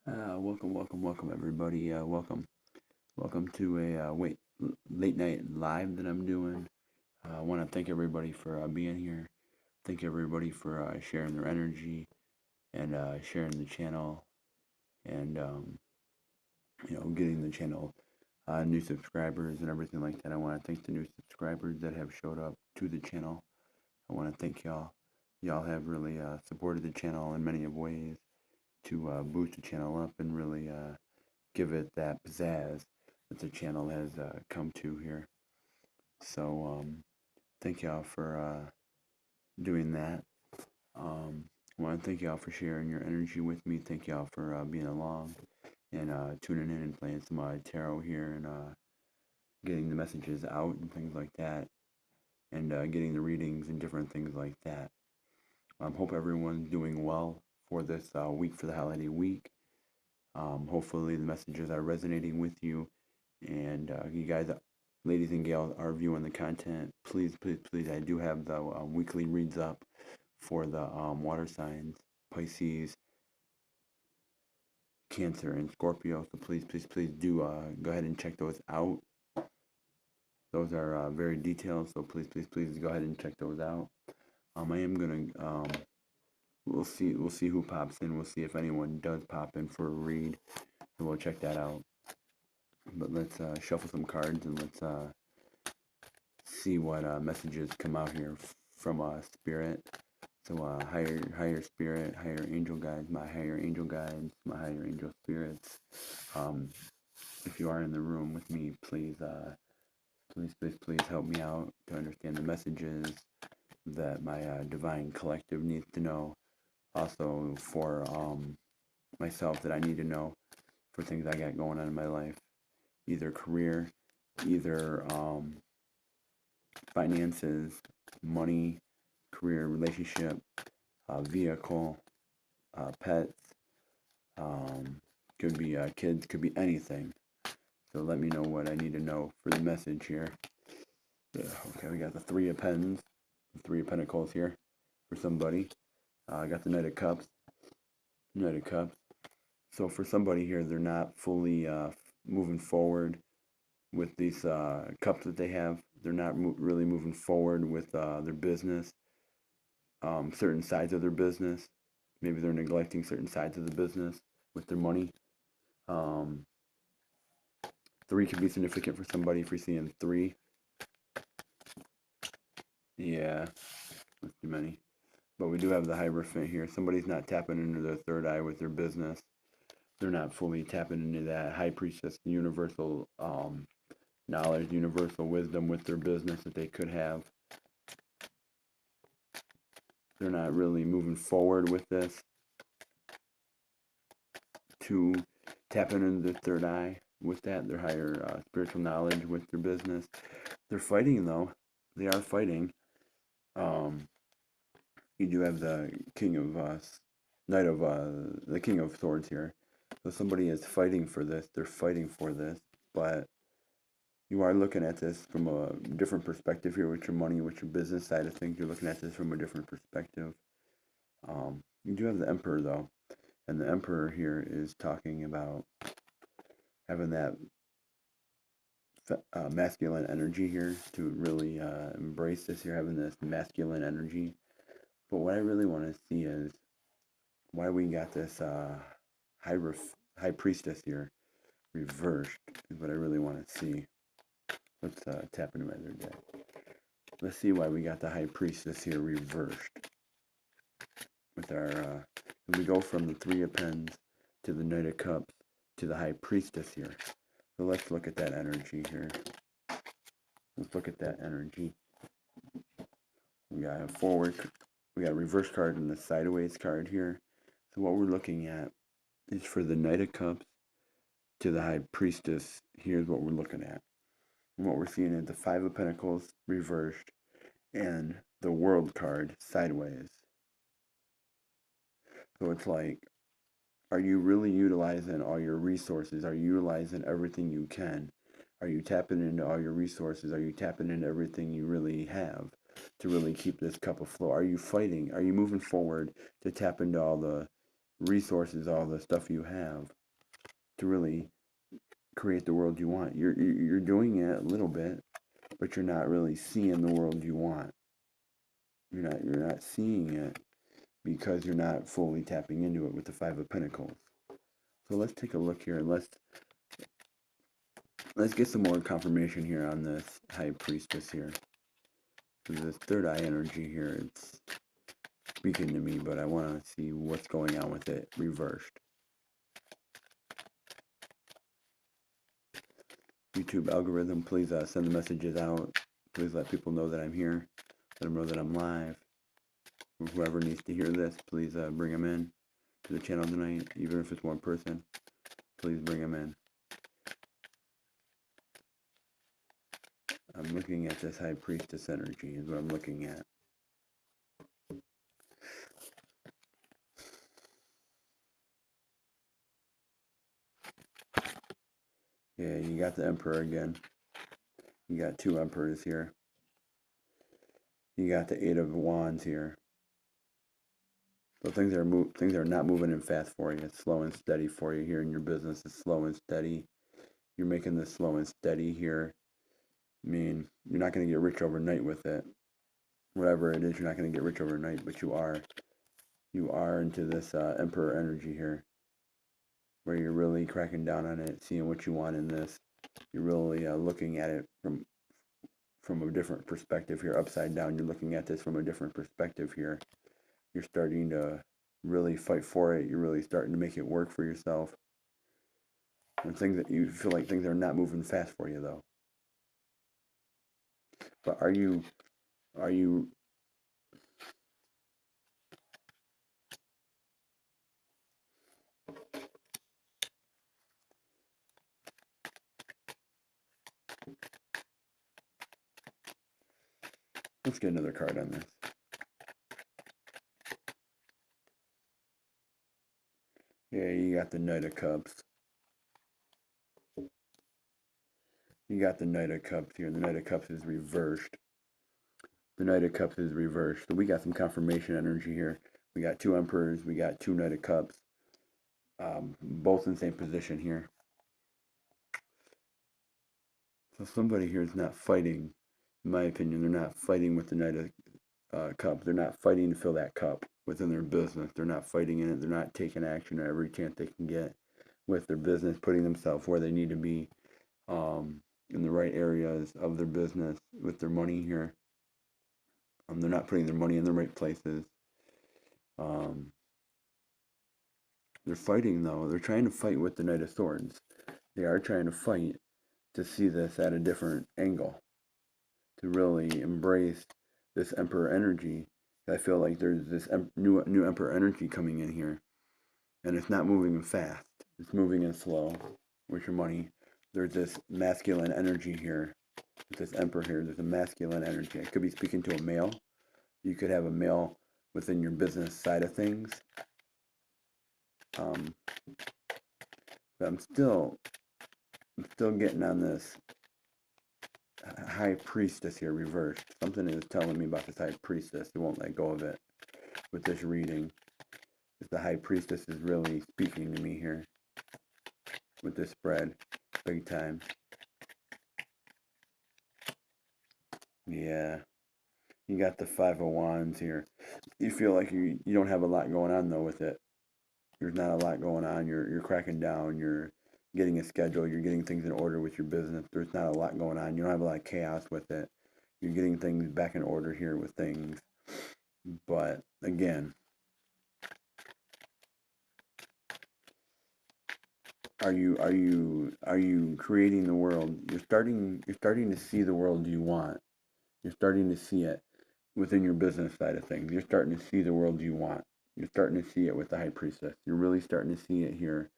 Welcome everybody. Welcome to a late night live that I'm doing. I want to thank everybody for being here. Thank everybody for sharing their energy and sharing the channel and getting the channel new subscribers and everything like that. I want to thank the new subscribers that have showed up to the channel. I want to thank y'all. Y'all have really supported the channel in many of ways to boost the channel up and really give it that pizzazz that the channel has come to here. So thank y'all for doing that. I want to thank y'all for sharing your energy with me. Thank y'all for being along and tuning in and playing some tarot here and getting the messages out and things like that, and getting the readings and different things like that. Hope everyone's doing well for this week, for the holiday week. Hopefully the messages are resonating with you, and you guys, ladies and gals, are viewing the content. Please, please, please, I do have the weekly reads up for the water signs, Pisces, Cancer, and Scorpio. So please, please, please do go ahead and check those out. Those are very detailed, so please, please, please go ahead and check those out. I am gonna we'll see who pops in. We'll see if anyone does pop in for a read, and we'll check that out. But let's shuffle some cards and let's see what messages come out here from spirit. So higher spirit, higher angel guides, my higher angel guides, my higher angel spirits. Um, if you are in the room with me, please help me out to understand the messages that my divine collective needs to know. Also for myself that I need to know for things I got going on in my life, either career, either finances, money, career, relationship, vehicle, pets, could be kids, could be anything. So let me know what I need to know for the message here. Yeah, okay, we got the Three of Pens, the Three of Pentacles here for somebody. I got the Knight of Cups, Knight of Cups. So for somebody here, they're not fully moving forward with these cups that they have. They're not really moving forward with their business, certain sides of their business. Maybe they're neglecting certain sides of the business with their money. Um, Three could be significant for somebody if you're seeing three. Yeah, that's too many. But we do have the Hierophant here. Somebody's not tapping into their third eye with their business. They're not fully tapping into that High Priestess, the universal knowledge, universal wisdom with their business that they could have. They're not really moving forward with this to tapping into the third eye with that, their higher spiritual knowledge with their business. They're fighting though. They are fighting. Um, you do have the King of Knight of the King of Swords here. So somebody is fighting for this. They're fighting for this, but you are looking at this from a different perspective here with your money, with your business side of things. You're looking at this from a different perspective. You do have the Emperor though, and the Emperor here is talking about having that masculine energy here to really embrace this here, having this masculine energy. But what I really want to see is why we got this high priestess here reversed is what I really want to see. Let's tap into my other deck. Let's see why we got the high priestess here reversed. With our, we go from the Three of Pens to the Knight of Cups to the high priestess here. So let's look at that energy here. Let's look at that energy. We got a forward, we got a reverse card and a sideways card here. So what we're looking at is for the Knight of Cups to the high priestess. Here's what we're looking at. And what we're seeing is the Five of Pentacles reversed and the World card sideways. So it's like, are you really utilizing all your resources? Are you utilizing everything you can? Are you tapping into all your resources? Are you tapping into everything you really have to really keep this cup afloat? Are you fighting? Are you moving forward to tap into all the resources, all the stuff you have to really create the world you want. You're doing it a little bit, but you're not really seeing the world you want. You're not seeing it because you're not fully tapping into it with the Five of Pentacles. So let's take a look here and let's get some more confirmation here on this High Priestess here. So this third eye energy here, it's speaking to me, but I want to see what's going on with it reversed. YouTube algorithm, please send the messages out. Please let people know that I'm here. Let them know that I'm live. Whoever needs to hear this, please bring them in to the channel tonight. Even if it's one person, please bring them in. I'm looking at this High Priestess energy is what I'm looking at. Yeah, you got the Emperor again. You got two Emperors here. You got the Eight of Wands here. So things are not moving in fast for you. It's slow and steady for you here in your business. It's slow and steady. You're making this slow and steady here. I mean, you're not going to get rich overnight with it. Whatever it is, you're not going to get rich overnight, but you are. You are into this Emperor energy here, where you're really cracking down on it, seeing what you want in this. You're really looking at it from a different perspective here, upside down. You're looking at this from a different perspective here. You're starting to really fight for it. You're really starting to make it work for yourself. And things that you feel like things are not moving fast for you though. But are you let's get another card on this. Yeah, you got the Knight of Cups. You got the Knight of Cups here. The Knight of Cups is reversed. The Knight of Cups is reversed. So we got some confirmation energy here. We got two Emperors. We got two Knight of Cups. Both in the same position here. So somebody here is not fighting, in my opinion. They're not fighting with the Knight of Cups. They're not fighting to fill that cup within their business. They're not fighting in it. They're not taking action at every chance they can get with their business, putting themselves where they need to be in the right areas of their business with their money here. They're not putting their money in the right places. They're fighting, though. They're trying to fight with the Knight of Swords. They are trying to fight to see this at a different angle, to really embrace this Emperor energy. I feel like there's this new Emperor energy coming in here, and it's not moving fast. It's moving in slow with your money. There's this masculine energy here. With this Emperor here, there's a masculine energy. I could be speaking to a male. You could have a male within your business side of things. But I'm still getting on this High Priestess here reversed. Something is telling me about this High Priestess. It won't let go of it with this reading. The High Priestess is really speaking to me here with this spread, big time. Yeah, you got the Five of Wands here. You feel like you don't have a lot going on though with it. There's not a lot going on. You're cracking down. You're getting a schedule. You're getting things in order with your business. There's not a lot going on. You don't have a lot of chaos with it. You're getting things back in order here with things. But again, are you creating the world? You're starting to see the world you want. You're starting to see it within your business side of things. You're starting to see the world you want. You're starting to see it with the High Priestess. You're really starting to see it here,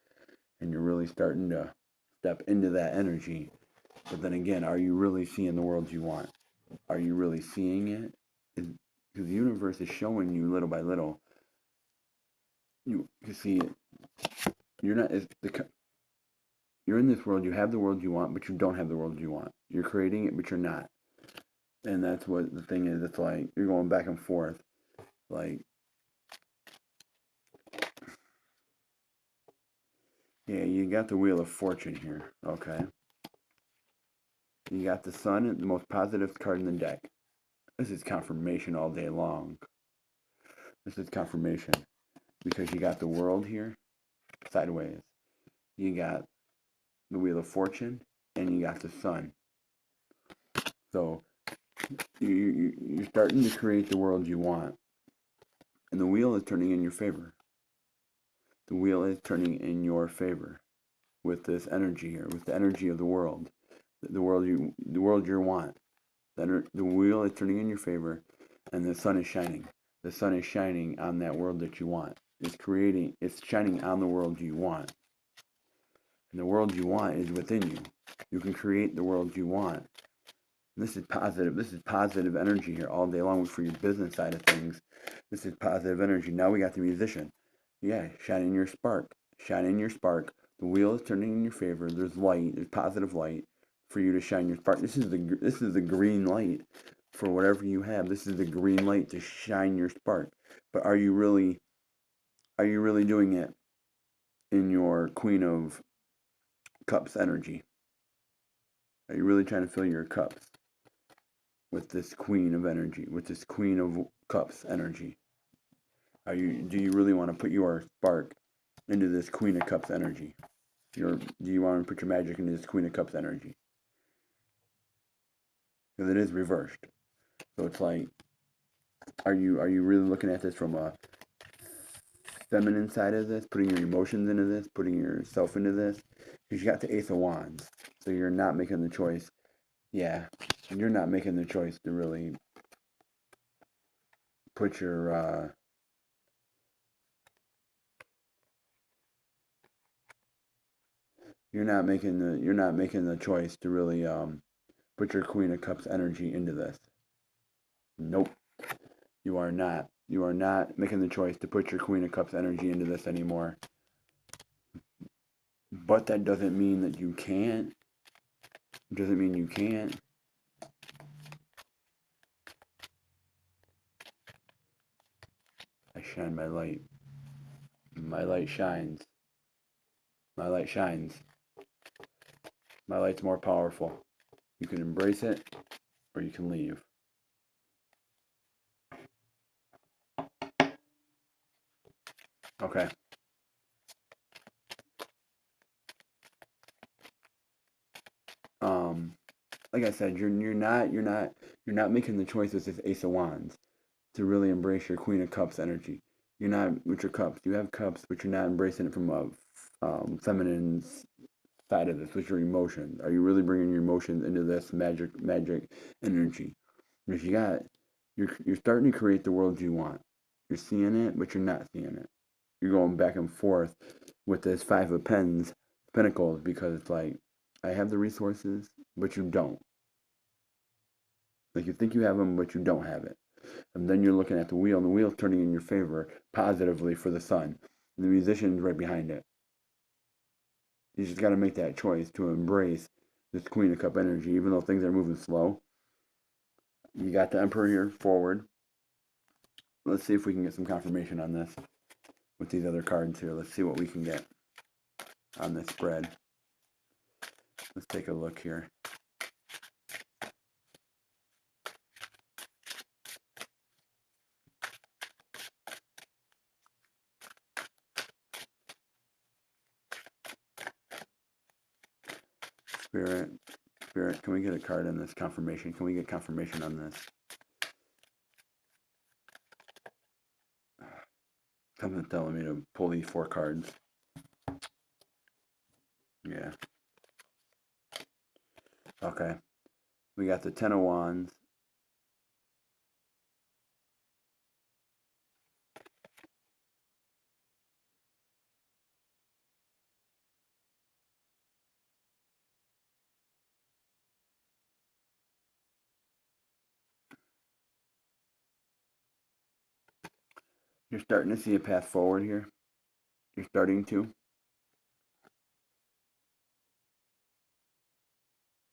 and you're really starting to step into that energy. But then again, are you really seeing the world you want? Are you really seeing it? Because the universe is showing you little by little. You see it. You're not as the. You're in this world. You have the world you want, but you don't have the world you want. You're creating it, but you're not. And that's what the thing is. It's like you're going back and forth. Like Yeah, you got the Wheel of Fortune here. Okay. You got the Sun, the most positive card in the deck. This is confirmation all day long. This is confirmation because you got the World here sideways. You got the Wheel of Fortune, and you got the Sun. So you're starting to create the world you want, and the wheel is turning in your favor. The wheel is turning in your favor with this energy here, with the energy of the world, the world you want. The wheel is turning in your favor, and the sun is shining. The sun is shining on that world that you want. It's shining on the world you want. And the world you want is within you. You can create the world you want. This is positive. This is positive energy here all day long for your business side of things. This is positive energy. Now we got the Musician. Yeah, shining your spark. Shining your spark. The wheel is turning in your favor. There's light. There's positive light for you to shine your spark. This is the green light for whatever you have. This is the green light to shine your spark. But are you really doing it in your Queen of Cups energy? Are you really trying to fill your cups with this Queen of energy, with this Queen of Cups energy? Do you really want to put your spark into this Queen of Cups energy? Do you want to put your magic into this Queen of Cups energy? Because it is reversed. So it's like, are you really looking at this from a feminine side of this, putting your emotions into this, putting yourself into this? Because you got the Ace of Wands, so you're not making the choice. Yeah, you're not making the choice to really put your you're not making the choice to really put your Queen of Cups energy into this. Nope. You are not. You are not making the choice to put your Queen of Cups energy into this anymore. But that doesn't mean that you can't. It doesn't mean you can't. I shine my light. My light shines. My light shines. My light's more powerful. You can embrace it or you can leave. Okay. Like I said, you're not making the choice with this Ace of Wands to really embrace your Queen of Cups energy. You're not with your cups. You have cups, but you're not embracing it from a feminine side of this with your emotions. Are you really bringing your emotions into this magic energy? Because you're starting to create the world you want. You're seeing it, but you're not seeing it. You're going back and forth with this Five of Pentacles, because it's like, I have the resources, but you don't. Like, you think you have them, but you don't have it. And then you're looking at the wheel, and the wheel's turning in your favor positively for the sun. And the Musician's right behind it. You just got to make that choice to embrace this Queen of Cup energy, even though things are moving slow. You got the Emperor here forward. Let's see if we can get some confirmation on this with these other cards here. Let's see what we can get on this spread. Let's take a look here. Spirit, can we get a card on this confirmation? Can we get confirmation on this? Something's telling me to pull these 4 cards. Yeah. Okay. We got the Ten of Wands. You're starting to see a path forward here. You're starting to.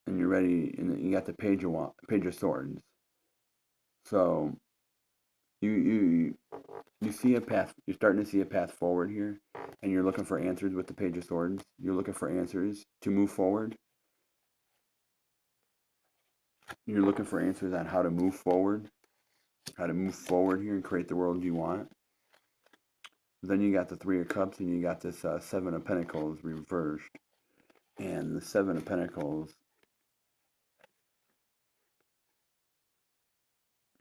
And you're ready, and you got the Page of Swords. So you you see a path. You're starting to see a path forward here, and you're looking for answers with the Page of Swords. You're looking for answers to move forward. You're looking for answers on how to move forward, here and create the world you want. Then you got the Three of Cups, and you got this Seven of Pentacles reversed. And the Seven of Pentacles,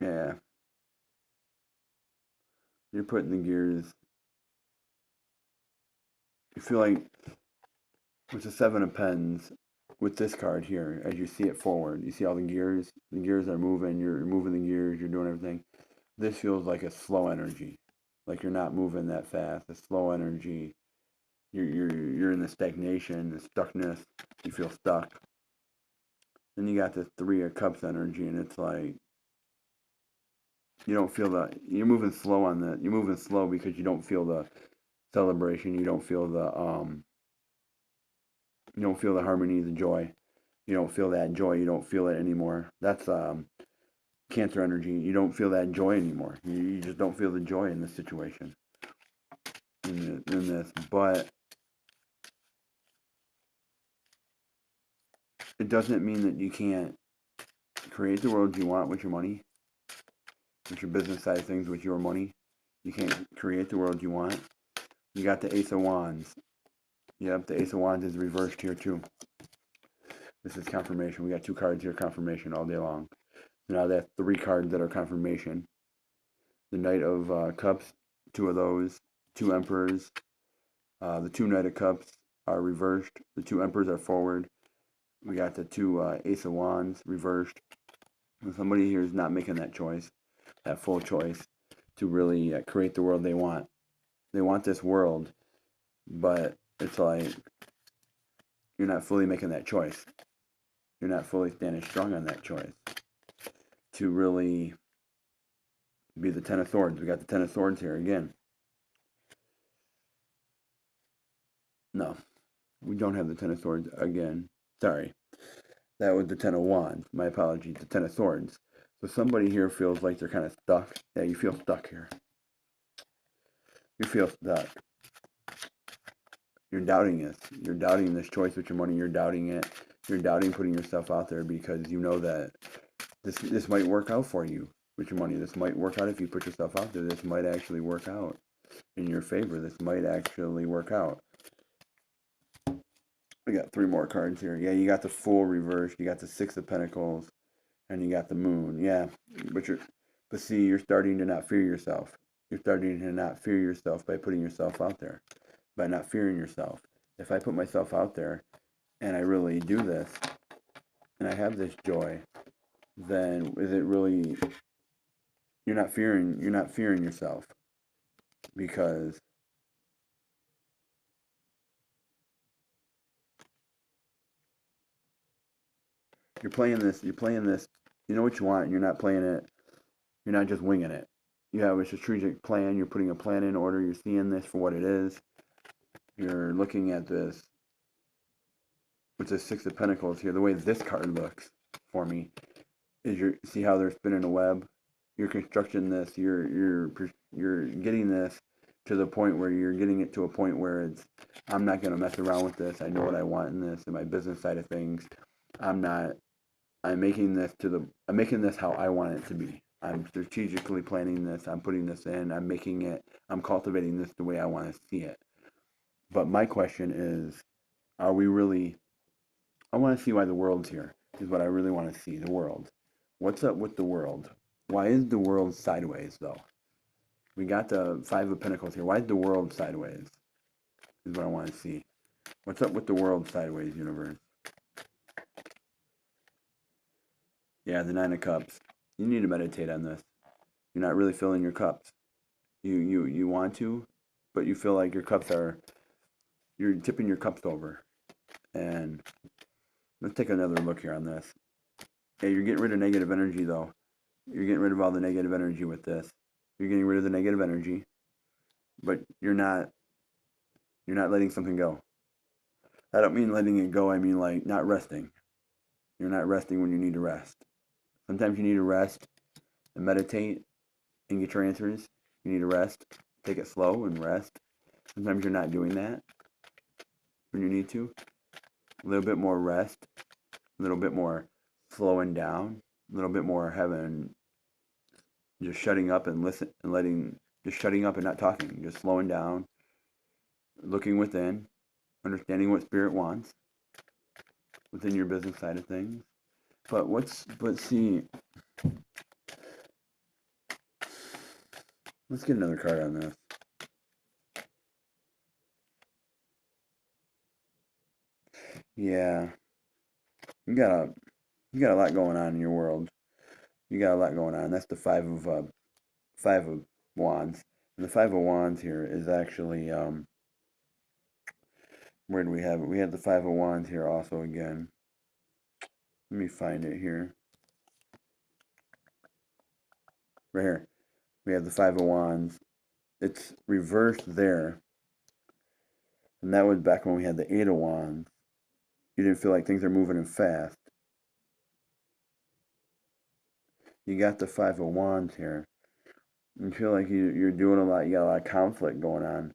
yeah, you're putting the gears. You feel like with the Seven of Pens, with this card here, as you see it forward, you see all the gears. The gears are moving. You're moving the gears. You're doing everything. This feels like a slow energy, like you're not moving that fast. A slow energy. You're in the stagnation, the stuckness. You feel stuck. Then you got this Three of Cups energy, and it's like you don't feel the. You're moving slow on the. You're moving slow because you don't feel the celebration. You don't feel the You don't feel the harmony, the joy. You don't feel that joy. You don't feel it anymore. That's Cancer energy. You don't feel that joy anymore. You just don't feel the joy in this situation. In this, but it doesn't mean that you can't create the world you want with your money, with your business side of things, with your money. You can't create the world you want. You got the Ace of Wands. Yep, the Ace of Wands is reversed here too. This is confirmation. We got 2 cards here, confirmation all day long. Now that's 3 cards that are confirmation. The Knight of Cups, 2 of those, 2 Emperors. The 2 Knight of Cups are reversed. The 2 Emperors are forward. We got the 2 Ace of Wands reversed. And somebody here is not making that choice, that full choice, to really create the world they want. They want this world, but it's like you're not fully making that choice. You're not fully standing strong on that choice to really be the Ten of Swords. We got the Ten of Swords here again. No, we don't have the Ten of Swords again. Sorry. That was the Ten of Wands. My apologies. The Ten of Swords. So somebody here feels like they're kind of stuck. Yeah, you feel stuck here. You feel stuck. You're doubting this. You're doubting this choice with your money. You're doubting it. You're doubting putting yourself out there because you know that this might work out for you with your money. This might work out if you put yourself out there. This might actually work out in your favor. This might actually work out. We got 3 more cards here. Yeah, you got the Fool reversed. You got the Six of Pentacles, and you got the Moon. Yeah, but see, you're starting to not fear yourself. You're starting to not fear yourself by putting yourself out there, by not fearing yourself. If I put myself out there and I really do this and I have this joy, then is it really, you're not fearing yourself because you're playing this, you know what you want and you're not playing it, you're not just winging it. You have a strategic plan, you're putting a plan in order, you're seeing this for what it is. You're looking at this with the Six of Pentacles here, the way this card looks for me is see how they're spinning a web. You're constructing this. You're getting this to the point where you're getting it to a point where it's I'm not gonna mess around with this. I know what I want in this in my business side of things. I'm not. I'm making this how I want it to be. I'm strategically planning this. I'm putting this in. I'm making it. I'm cultivating this the way I want to see it. But my question is, are we really? I want to see why the world's here. Is what I really want to see. The world. What's up with the world? Why is the world sideways though? We got the Five of Pentacles here. Why is the world sideways? Is what I want to see. What's up with the world sideways, universe? Yeah, the Nine of Cups. You need to meditate on this. You're not really filling your cups. You want to, but you feel like your cups are, you're tipping your cups over. And let's take another look here on this. Yeah, you're getting rid of negative energy though. You're getting rid of all the negative energy with this. You're getting rid of the negative energy, but you're not letting something go. I don't mean letting it go. I mean like not resting. You're not resting when you need to rest. Sometimes you need to rest and meditate and get your answers. You need to rest. Take it slow and rest. Sometimes you're not doing that when you need to. A little bit more rest. A little bit more slowing down. A little bit more having just shutting up and listen and just shutting up and not talking. Just slowing down. Looking within. Understanding what spirit wants within your business side of things. But see, let's get another card on this. Yeah, you got a lot going on in your world. You got a lot going on. That's the five of wands, and the five of wands here is actually where do we have it? We have the five of wands here also again. Let me find it here. Right here, we have the five of wands. It's reversed there, and that was back when we had the eight of wands. You didn't feel like things are moving in fast. You got the five of wands here. You feel like you're doing a lot. You got a lot of conflict going on,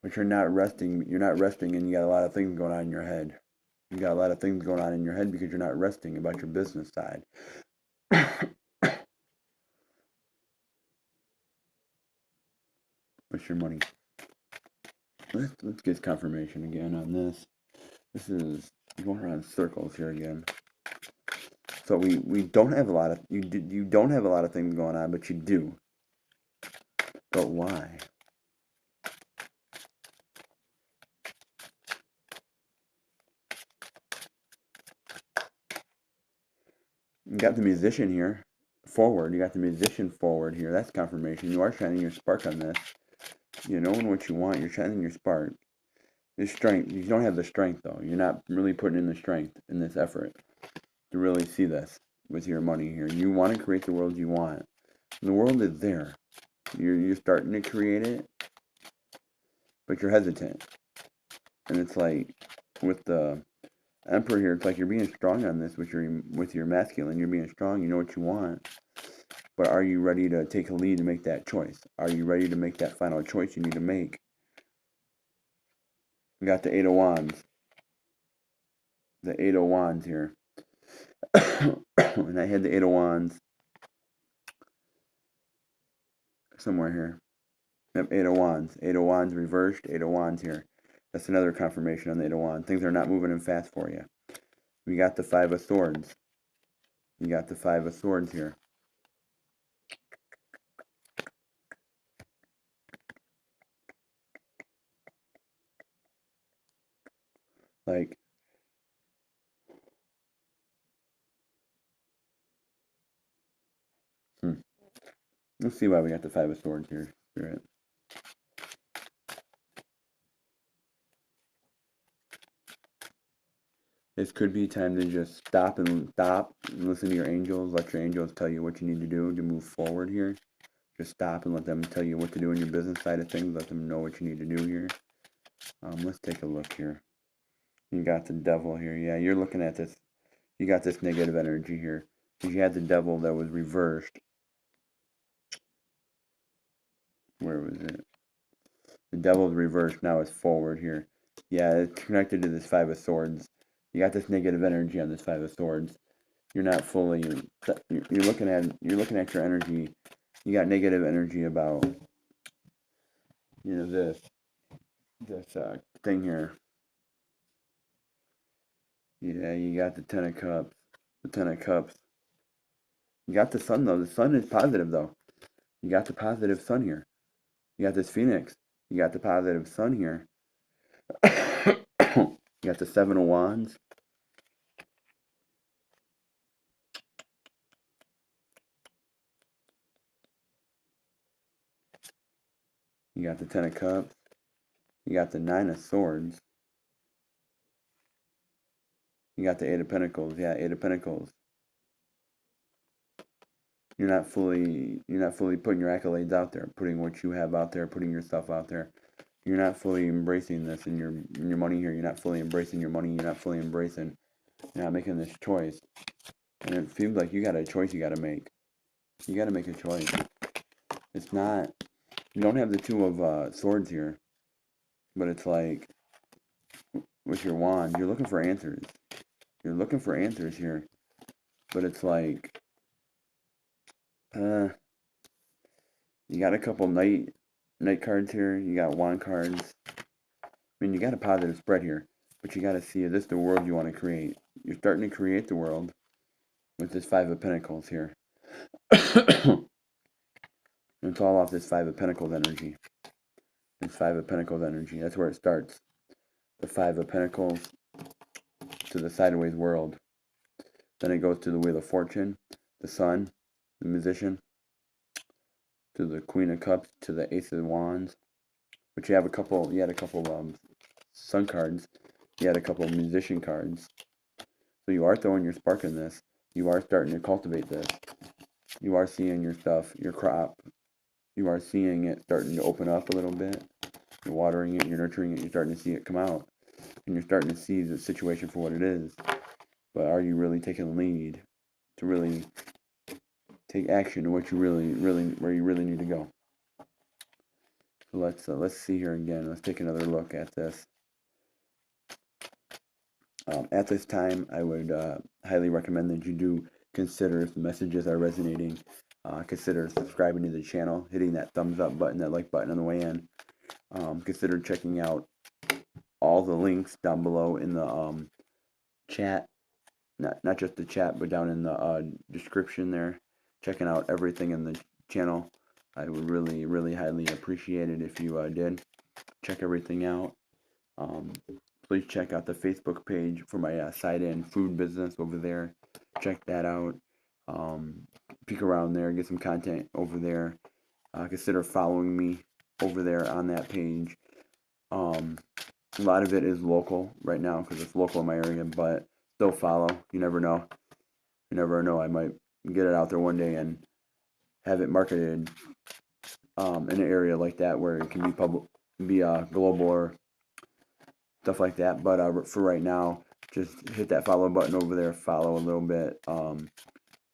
but you're not resting. You're not resting, and you got a lot of things going on in your head. You got a lot of things going on in your head because you're not resting about your business side. What's your money? Let's get confirmation again on this. This is going around circles here again. So we don't have a lot of you don't have a lot of things going on, but you do. But why? You got the musician here forward. You got the musician forward here. That's confirmation. You are shining your spark on this. You're knowing what you want. You're shining your spark. There's strength. You don't have the strength though. You're not really putting in the strength in this effort to really see this with your money here. You want to create the world you want. And the world is there. You're starting to create it, but you're hesitant. And it's like with the Emperor here, it's like you're being strong on this with your masculine. You're being strong. You know what you want. But are you ready to take a lead and make that choice? Are you ready to make that final choice you need to make? We got the Eight of Wands. The Eight of Wands here. And I had the Eight of Wands somewhere here. Yep, Eight of Wands. Eight of Wands reversed. Eight of Wands here. That's another confirmation on the Eight of Wands. Things are not moving in fast for you. We got the Five of Swords. You got the Five of Swords here. Like, let's see why we got the Five of Swords here, Spirit. This could be time to just stop and listen to your angels. Let your angels tell you what you need to do to move forward here. Just stop and let them tell you what to do in your business side of things. Let them know what you need to do here. Let's take a look here. You got the devil here. Yeah, you're looking at this. You got this negative energy here. You had the devil that was reversed. Where was it? The devil's reversed. Now it's forward here. Yeah, it's connected to this Five of Swords. You got this negative energy on this Five of Swords. You're not fully. You're looking at your energy. You got negative energy about this thing here. Yeah, you got the Ten of Cups. The Ten of Cups. You got the Sun though. The Sun is positive though. You got the positive Sun here. You got this Phoenix. You got the positive Sun here. You got the Seven of Wands. You got the Ten of Cups. You got the Nine of Swords. You got the Eight of Pentacles. Yeah, Eight of Pentacles. You're not fully putting your accolades out there, putting what you have out there, putting yourself out there. You're not fully embracing this in your money here. You're not fully embracing your money. You're not fully embracing. You're not making this choice. And it seems like you got a choice you got to make. You got to make a choice. It's not You don't have the two of swords here, but it's like with your wand, you're looking for answers. You're looking for answers here, but it's like, uh, you got a couple knight cards here. You got wand cards. I mean, you got a positive spread here, but you got to see, is this the world you want to create? You're starting to create the world with this Five of Pentacles here. It's all off this Five of Pentacles energy. This Five of Pentacles energy. That's where it starts. The Five of Pentacles to the sideways world. Then it goes to the Wheel of Fortune, the Sun, the Musician, to the Queen of Cups, to the Ace of Wands. But you had a couple Sun cards. You had a couple Musician cards. So you are throwing your spark in this. You are starting to cultivate this. You are seeing your stuff, your crop. You are seeing it starting to open up a little bit. You're watering it, you're nurturing it, you're starting to see it come out. And you're starting to see the situation for what it is. But are you really taking the lead to really take action to what you really, where you really need to go? So let's see here again. Let's take another look at this. At this time, I would highly recommend that you do consider, if the messages are resonating, consider subscribing to the channel, hitting that thumbs up button, that like button on the way in. Consider checking out all the links down below in the chat, not just the chat, but down in the description there. Checking out everything in the channel. I would really, really highly appreciate it if you did. Check everything out. Please check out the Facebook page for my side-in food business over there. Check that out. Peek around there, get some content over there. Consider following me over there on that page. A lot of it is local right now because it's local in my area, but still follow. You never know. You never know. I might get it out there one day and have it marketed in an area like that where it can be global or stuff like that. But for right now, just hit that follow button over there, follow a little bit.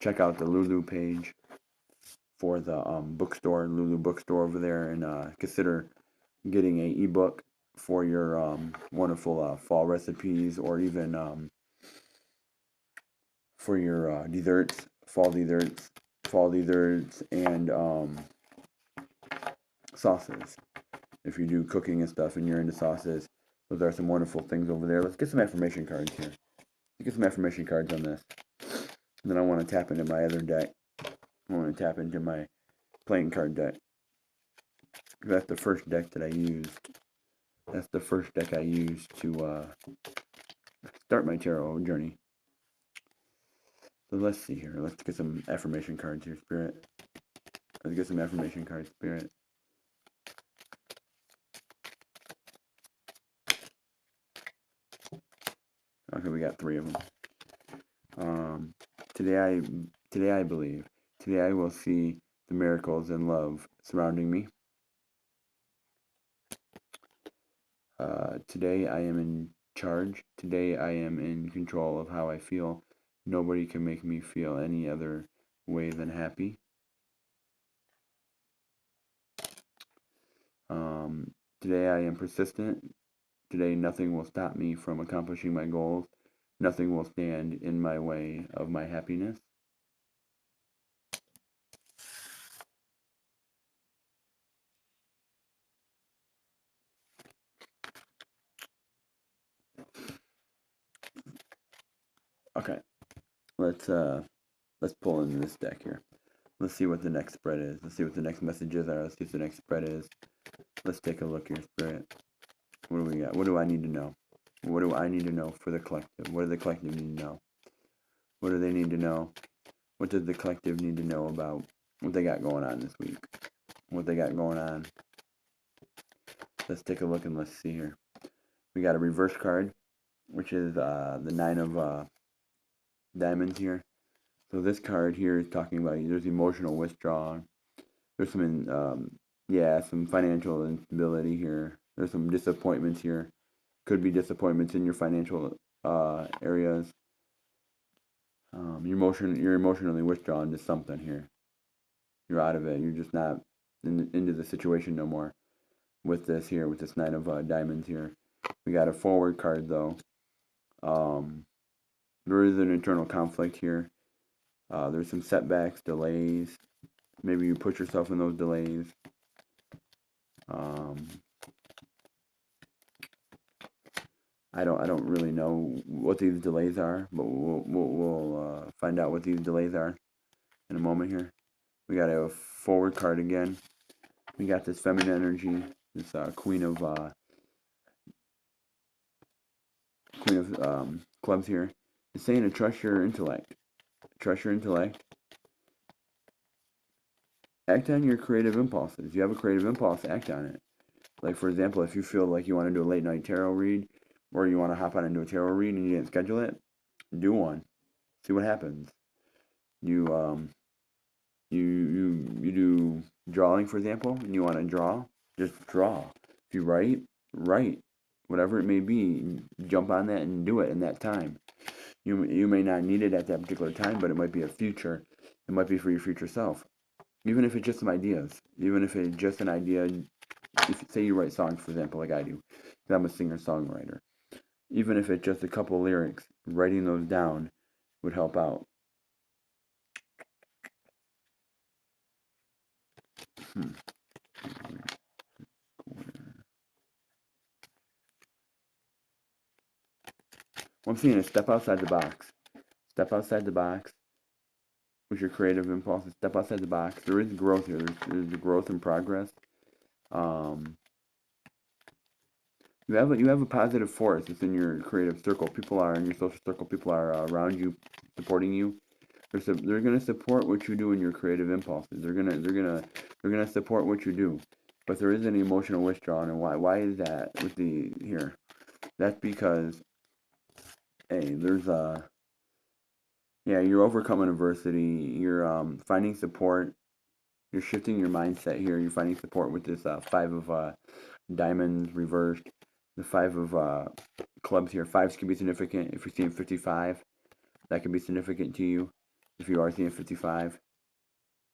Check out the Lulu page for the bookstore, Lulu bookstore over there, and consider getting a ebook for your wonderful fall recipes, or even for your desserts, fall desserts, and sauces. If you do cooking and stuff and you're into sauces, those are some wonderful things over there. Let's get some affirmation cards here. Let's get some affirmation cards on this. And then I want to tap into my other deck. I want to tap into my playing card deck. That's the first deck that I used. That's the first deck I used to start my tarot journey. So let's see here. Let's get some affirmation cards here, Spirit. Let's get some affirmation cards, Spirit. Okay, we got 3 of them. Today I believe. Today I will see the miracles and love surrounding me. Today I am in charge. Today I am in control of how I feel. Nobody can make me feel any other way than happy. Today I am persistent. Today nothing will stop me from accomplishing my goals. Nothing will stand in my way of my happiness. Okay, let's pull into this deck here. Let's see what the next spread is. Let's see what the next messages are. Let's see what the next spread is. Let's take a look here, Spirit. What do we got? What do I need to know? What do I need to know for the collective? What do the collective need to know? What do they need to know? What does the collective need to know about what they got going on this week? What they got going on? Let's take a look and let's see here. We got a reverse card, which is the 9 of diamonds here. So this card here is talking about there's emotional withdrawal. There's some financial instability here. There's some disappointments here. Could be disappointments in your financial areas. You're emotionally withdrawn to something here. You're out of it. You're just not into the situation no more with this here, with this Nine of Diamonds here. We got a forward card, though. There is an internal conflict here. There's some setbacks, delays. Maybe you put yourself in those delays. I don't really know what these delays are, but we'll find out what these delays are in a moment here. We got a forward card again. We got this feminine energy, this Queen of Clubs here. It's saying to trust your intellect. Trust your intellect. Act on your creative impulses. If you have a creative impulse, act on it. Like, for example, if you feel like you want to do a late night tarot read, or you want to hop on and do a tarot read and you didn't schedule it, do one. See what happens. You do drawing, for example, and you want to draw, just draw. If you write. Whatever it may be, jump on that and do it in that time. You may not need it at that particular time, but it might be a future. It might be for your future self. Even if it's just some ideas. Even if it's just an idea. If say you write songs, for example, like I do, because I'm a singer-songwriter. Even if it's just a couple lyrics, writing those down would help out. What I'm seeing is step outside the box. Step outside the box with your creative impulses. Step outside the box. There is growth here. There's growth and progress. You have a positive force within your creative circle. People are in your social circle. People are around you, supporting you. They're gonna support what you do in your creative impulses. They're gonna support what you do. But there is an emotional withdrawal, and why is that with the here? That's because there's you're overcoming adversity. You're finding support. You're shifting your mindset here. You're finding support with this Five of Diamonds reversed. The Five of Clubs here. Fives can be significant. If you're seeing 55, that can be significant to you. If you are seeing 55.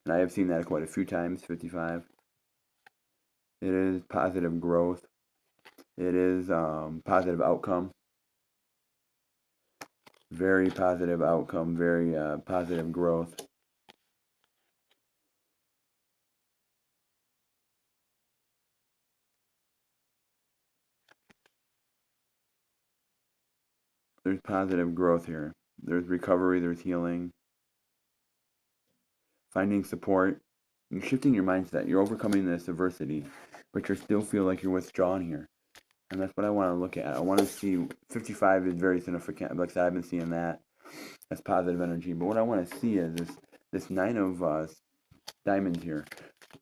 And I have seen that quite a few times, 55. It is positive growth. It is positive outcome. Very positive outcome. Very positive growth. There's positive growth here. There's recovery. There's healing. Finding support. You're shifting your mindset. You're overcoming this adversity, but you still feel like you're withdrawn here. And that's what I want to look at. I want to see 55 is very significant. Like I said, I've been seeing that. That's positive energy. But what I want to see is this Nine of Diamonds here.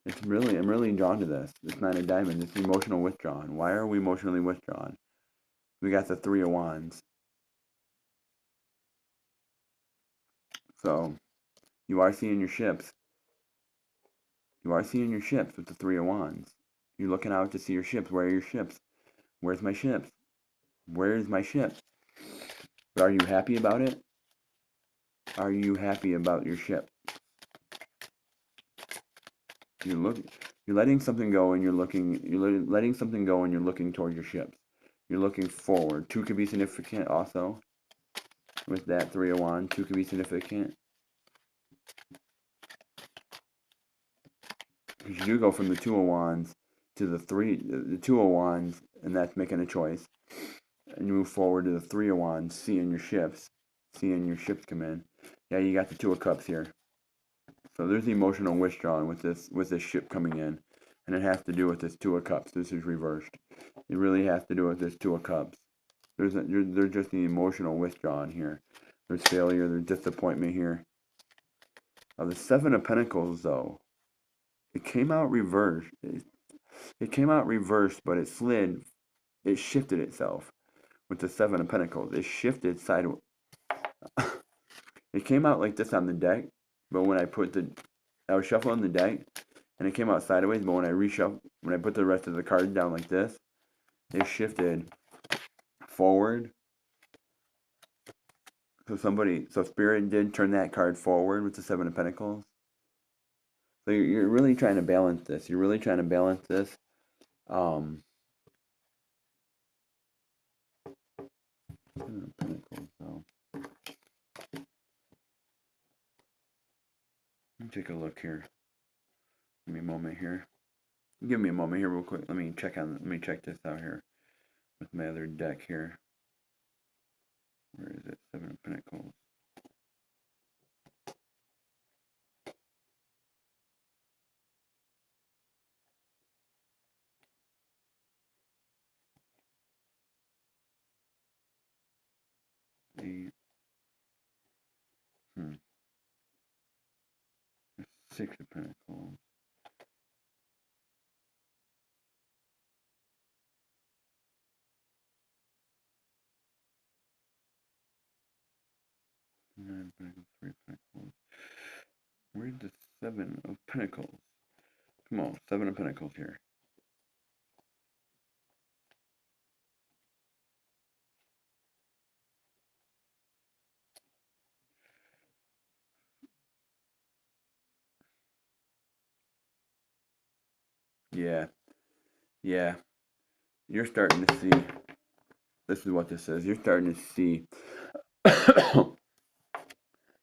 I'm really drawn to this. This Nine of Diamonds. This emotional withdrawn. Why are we emotionally withdrawn? We got the Three of Wands. So you are seeing your ships. You are seeing your ships with the Three of Wands. You're looking out to see your ships. Where are your ships? Where's my ships? Where is my ship? But are you happy about it? Are you happy about your ship? You're letting something go, and you're letting something go, and you're looking toward your ships. You're looking forward. Two could be significant also. With that Three of Wands, two could be significant. Because you do go from the Two of Wands to the Two of Wands, and that's making a choice. And you move forward to the Three of Wands, seeing your ships come in. Yeah, you got the Two of Cups here. So there's the emotional withdrawing with this ship coming in, and it has to do with this Two of Cups. This is reversed. It really has to do with this Two of Cups. There's just the emotional withdrawing here. There's failure. There's disappointment here. The Seven of Pentacles, though, it came out reversed. It came out reversed, but it slid. It shifted itself with the Seven of Pentacles. It shifted sideways. It came out like this on the deck, but when I was shuffling the deck, and it came out sideways, but when I put the rest of the cards down like this, it shifted forward. So Spirit did turn that card forward with the Seven of Pentacles. So you're really trying to balance this. You're really trying to balance this. Pentacles, so let me take a look here. Give me a moment here. Give me a moment here, real quick. Let me check this out here with my other deck here. Where is it? Seven of Pentacles. Eight. Six of Pentacles. Nine of Pentacles. Three of Pentacles. Where's the Seven of Pentacles? Come on, Seven of Pentacles here. Yeah, yeah. You're starting to see. This is what this is. You're starting to see.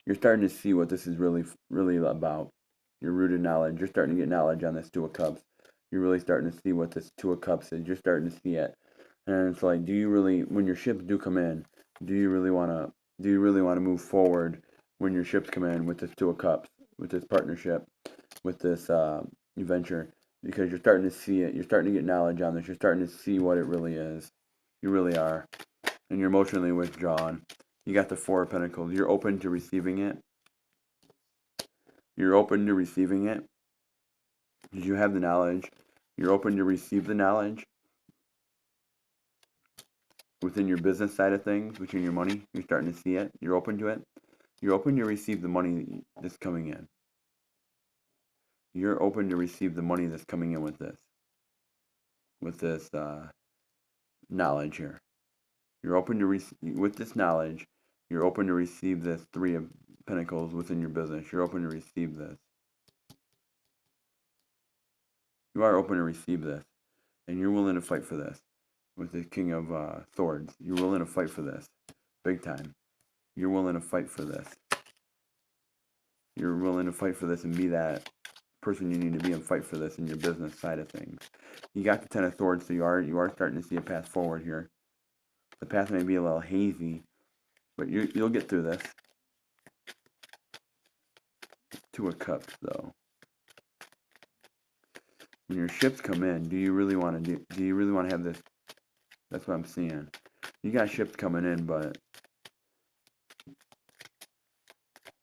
You're starting to see what this is really about. Your rooted knowledge. You're starting to get knowledge on this Two of Cups. You're really starting to see what this Two of Cups is. You're starting to see it, and it's like, do you really, when your ships do come in, do you really want to move forward when your ships come in with this Two of Cups, with this partnership, with this venture? Because you're starting to see it. You're starting to get knowledge on this. You're starting to see what it really is. You really are, and you're emotionally withdrawn. You got the Four of Pentacles. You're open to receiving it. You're open to receiving it. Because you have the knowledge. You're open to receive the knowledge within your business side of things, within your money. You're starting to see it. You're open to it. You're open to receive the money that's coming in. You're open to receive the money that's coming in with this knowledge here. You're open to with this knowledge. You're open to receive this Three of Pentacles within your business. You're open to receive this. You are open to receive this, and you're willing to fight for this. With the King of Swords, you're willing to fight for this, big time. You're willing to fight for this. You're willing to fight for this and be that person you need to be and fight for this in your business side of things. You got the Ten of Swords, so you are starting to see a path forward here. The path may be a little hazy, but you'll get through this. Two of Cups, though. When your ships come in, do you really want to have this? That's what I'm seeing. You got ships coming in, but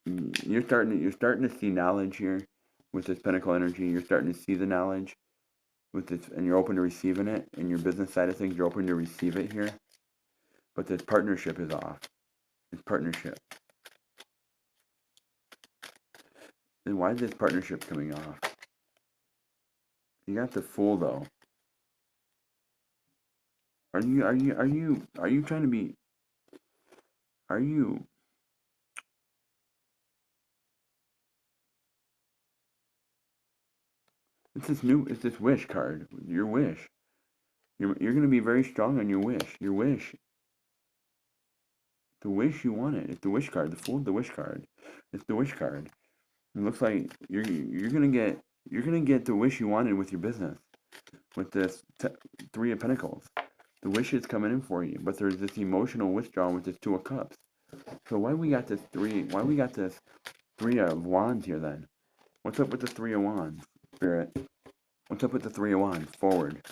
you're starting to see knowledge here with this Pentacle energy. You're starting to see the knowledge with this, and you're open to receiving it. In your business side of things, you're open to receive it here. But this partnership is off. This partnership. Then why is this partnership coming off? You got the Fool, though. Are you trying to be? Are you? It's this wish card. Your wish. You're going to be very strong on your wish. Your wish. The wish you wanted. It's the wish card. The Fool, the wish card. It's the wish card. It looks like you're gonna get the wish you wanted with your business, with this Three of Pentacles. The wish is coming in for you, but there's this emotional withdrawal with this Two of Cups. So why we got this Three of Wands here then? What's up with the Three of Wands, Spirit? What's up with the Three of Wands? Forward.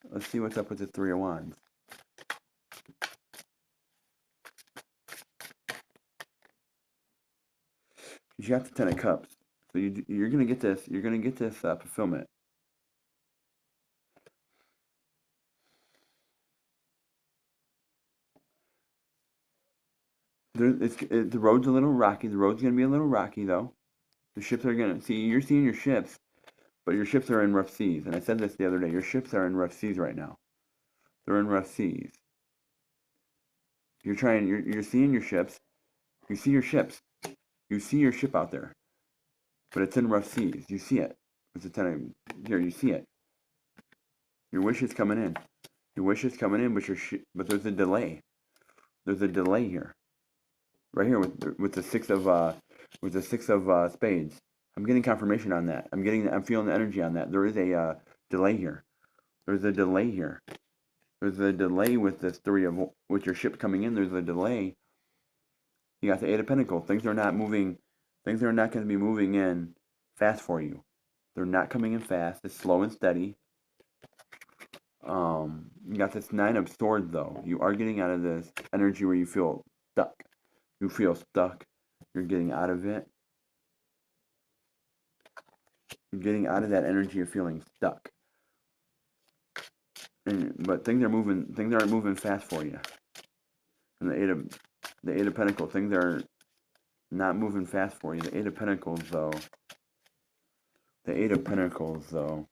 Let's see what's up with the Three of Wands. You got the Ten of Cups, so you're gonna get this. You're gonna get this fulfillment. The road's a little rocky. The road's gonna be a little rocky though. The ships are gonna see. You're seeing your ships, but your ships are in rough seas. And I said this the other day. Your ships are in rough seas right now. They're in rough seas. You're seeing your ships. You see your ships. You see your ship out there. but it's in rough seas. You see it. It's a 10 here. You see it. Your wish is coming in. Your wish is coming in, but there's a delay. There's a delay here. Right here with the six of spades. I'm getting confirmation on that. I'm feeling the energy on that. There is a delay here. There's a delay here. There's a delay with this with your ship coming in. There's a delay. You got the Eight of Pentacles. Things are not moving. Things are not going to be moving in fast for you. They're not coming in fast. It's slow and steady. You got this Nine of Swords though. You are getting out of this energy where you feel stuck. You feel stuck. You're getting out of it. You're getting out of that energy of feeling stuck. But things are moving. Things aren't moving fast for you. And the Eight of Pentacles. Things are not moving fast for you. The Eight of Pentacles though. The Eight of Pentacles though.